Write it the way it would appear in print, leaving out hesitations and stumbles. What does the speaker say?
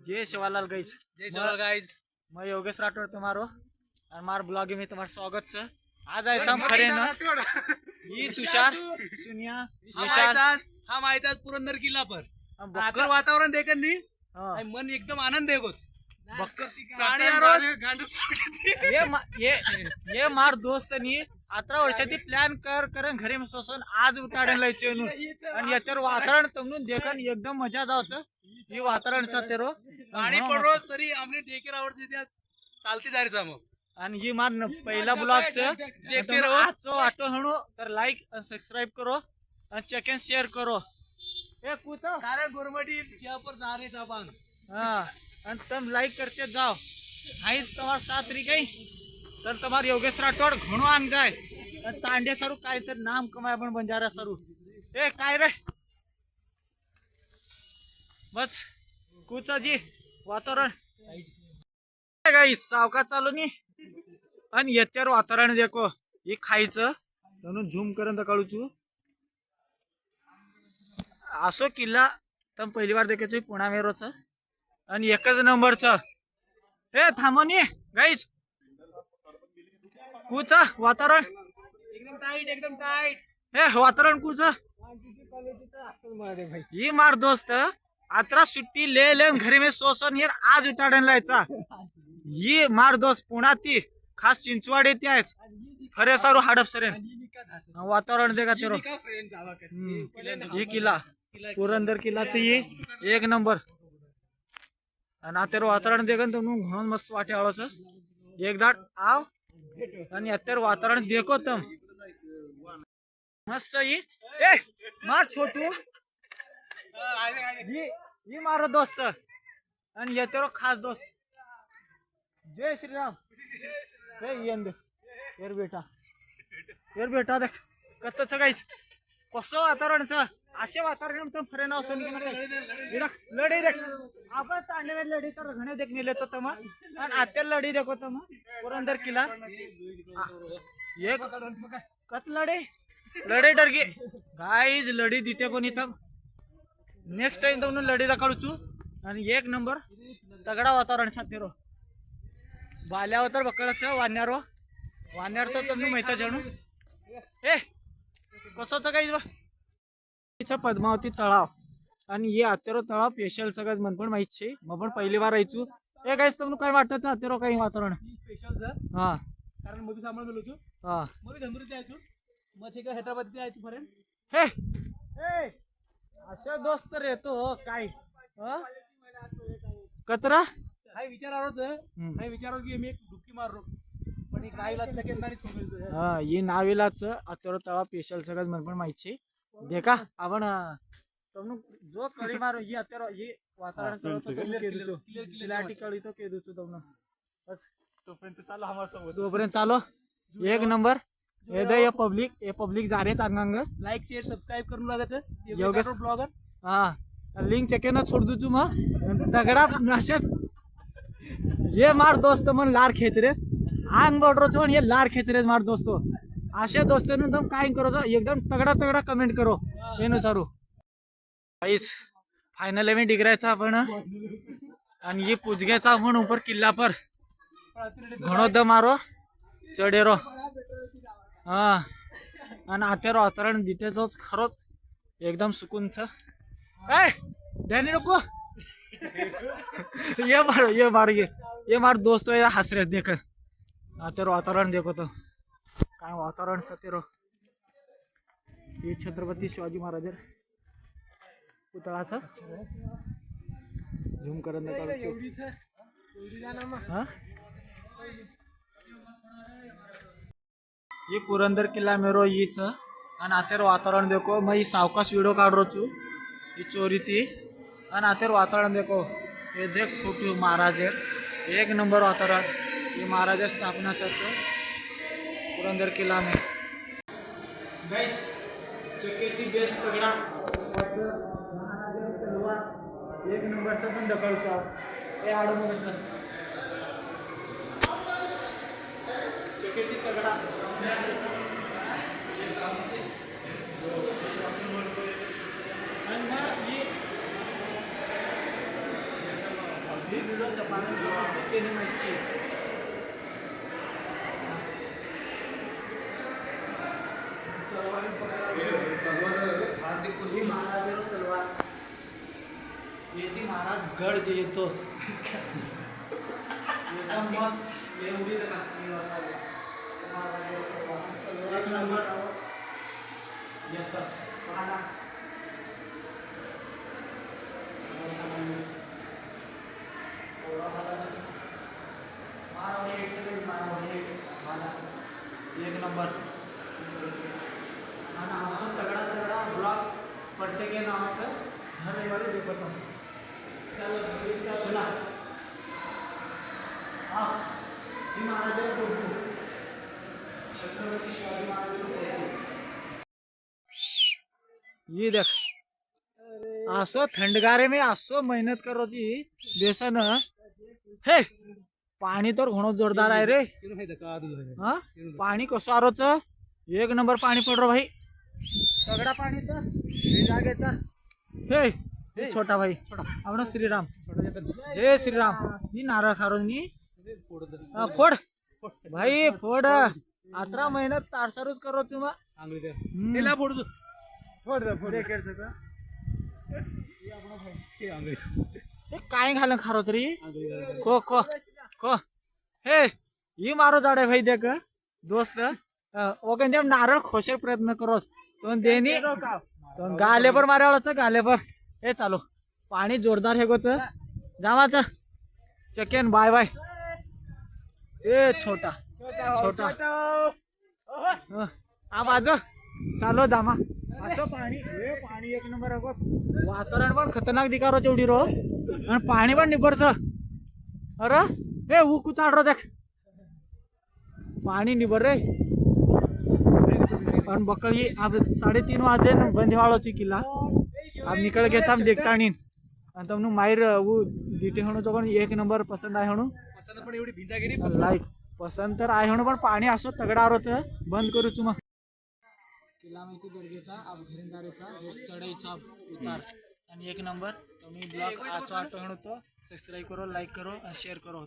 जय Shivlal guys. जय Shivlal guys. मैं योगेश राठौड़ तुम्हारो और मार ब्लॉग में तुम्हारा स्वागत है। आज आयचा हम खरे ना ये तुषार सुनिया विशाल हम आयचा पुरंदर किल्ला पर हम आता वातावरण देखन नी हाँ। मन एकदम आनंद देगोच गाणी ये मार दोस्त नी 18 वर्षाची प्लॅन करन घरी सोसून आज उठाडन लायचे आणि यातर वातावरण तमनून देखन एकदम मजा जावचं ही वातावरण तेरो गाणी पडरो तरी आमने देखे आवडते त्या चालती जायचं मग आणि ही मार पहिला ब्लॉगचं देखते रहो आजचो वाटो हणो तर लाईक आणि सबस्क्राइब करो आणि चेक एंड शेअर करो ए कुतो कारण गोरमटी चिया पर जा रे जाबांग हां आणि तुम लाईक करते जाओ हाईच तुम्हार साथ री गई तर तुम्हार योगेश राठौड़ घणो आंग जाय आणि तांडे सरू काय तर नाम कमाय पण बंजारा सरू ए काय रे बस कुचा जी वातावरण गाईस सावका चालू नी आणि येत्यावर वातावरण देखो हे खायचं म्हणून झूम करून कळूचू असो किल्ला तर पहिली बार देखायचो पुणा मेरोच आणि एकच नंबरचं हे थांबवनी गाईज कुच वातावरण एकदम टाइट हे वातावरण कुच ही मार दोस्त आता सुट्टी ले ले घरी में सोसन यार आज उठाडन लायचा ही मार दोस्त पुण्याती खास चिंचवाड येते आहेच खरे सारू हाडप सरेन वातावरण देखा तेरो ही किल्ला पुरंदर किल्लाचं ये एक नंबर आणि आता वातावरण देखन तुम म्हणून मस्त वाटे आळोच एकदा आव आणि आता वातावरण देखो तुम मस्त ही ए मार छोटू ही मारो दोस्त आणि येतेरो खास दोस्त जय श्रीराम येर बेटा देख कत्तच गाईच कसं वातावरणचं असे वातावरण फरे नाव लढी देख आपण तांडे लढी तर घणे देख नेलेच तमा आणि आत्या लढी देखो तमा पुरंदर किल्ला एक कत लढे डरगे गाईज लढी दिते कोणी तर नेक्स्ट टाइम तर लढी दाखवूचू आणि एक नंबर तगडा वातावरण साथेरो बाल्यावर तर बकळच वाण्यार तर तुम्ही माहिती जाणू ए कसोच काही पद्मावती तळाव आणि हे आतेरो तळाव स्पेशल सगळं मन पण माहित छे मग पण पहिली बार आयचू ए गाईस तुम्हाला काय वाटतं आतेरो काही वातावरण स्पेशल सर हा कारण मग सांभाळ मिळवतो हा मग धंदुरी द्यायचो मग एक हैदराबाद द्यायचो पर्यंत हे ए अशा दोस्त रे तो काय कतरा हाय विचारारोच हाय विचारो की मी एक डुक्की मारलो पण एक नाईला सेकंड आणि थोडं हा ही नावेलाच आतेरो तळाव स्पेशल सगळं मन पण माहित छे देखा आपण तुम जो कळी मारो ही अत्यारो ही वातावरण कळतो क्लिअरिटी कळी तो के दुचो तुम बस तोपर्यंत चालो हमार सोबत तोपर्यंत चालो एक नंबर ये पब्लिक जा रे चांगंग लाईक शेअर सबस्क्राइब करून लागायचं योगेश ब्लॉगर हा लिंक चेके छोड़ दूचू मग तगड़ा असेच ये मार दोस्त मन लार खेच रे आंग बडरो छोन ये लार खेच रे मार दोस्तो अशा दोस्तांना तुम काय करो एकदम तगड़ा कमेंट करो येनुसारू गाइस फायनल में डिगरायचा आपण आणि ये पुजग्याचा आपण ऊपर किल्ला पर घणो द मारो चढेरो हा आणि आतेरो वातावरण दितेचोच खरोच एकदम सुकून छ ए ध्यानी नको ये मार दोस्त हसरे देख आतेरो वातावरण देखो तो काय वातावरण सतेरो हे छत्रपती शिवाजी महाराज पुतळाचं झूम करून ये पुरंदर किल्ला मेरो हीच आणि आतेर वातावरण देखो मैं सावकाश वीडियो काढ रोचू ही चोरी ती आणि आतेर वातावरण देखो ये देख फोटो महाराज एक नंबर वातावरण ये महाराज स्थापना चाहते पुरंदर किला में गाइस चकेती बेस्ट तगड़ा एक नंबर से पण दखलचा ए आडो मग चकेती तगड़ा आणि मग ही व्हिडिओ जपान केली माहिती ही महाराजांची तलवार येते महाराज गड जे येतोच एकदम मस्त एवढी एक नंबर येतं पाहा एक नंबर आणि असून तगडा तगडा ब्लॉग प्रत्येक नावाचं हर रविवारी देतो चला हा ही महाराजांना टोपू छत्रपती शिवाजी महाराजांना ये देख असो थंडगारे में असो मेहनत करो जी बेसन हे पाणी तर घणो जोरदार आहे रे हा पाणी कसं आरोच एक नंबर पाणी पड भाई सगळा पाणीचा जागेचा हे हे छोटा भाई आपण श्रीराम जय श्रीराम ही नारळ खारून मी फोड भाई फोड 18 मेहनत तारसारूच करो तुम्हा फोड फोड काय घाल खारोच रे खो खो खो हे ही मारो जाडे भाई देख दोस्त ओके नारळ खोशे प्रयत्न करो तो देनी तो गाले पर मारे गाले पर हे चालो पाणी जोरदार हे गोच जावाच चकेन बाय बाय ए छोटा छोटा आ बाजू चालो जामा असं पाणी हे पाणी एक नंबर वातावरण पण खतरनाक दिकारो एवढी रो आणि पाणी पण निबरच अरे हे ऊकू चाल रो देख पाणी निबर रे और बकरी अब 3:30 वाजे बंद वालोची किला अब निकल गए हम देखता नहीं तुमने मायर वो दीटे होनो तो एक नंबर पसंद आए होनो पसंद पण एवढी भिंजा गेली लाईक पसंद तर आहे होनो पण पाणी असो तगडा रोच बंद करू चुमा किला माहिती दुर्गेचा अब घरिंदारेचा एक चढाईचा उतार आणि एक नंबर तुम्ही ब्लॉग आजचा आठवण होतो सबस्क्राइब करो लाईक करो आणि शेअर करो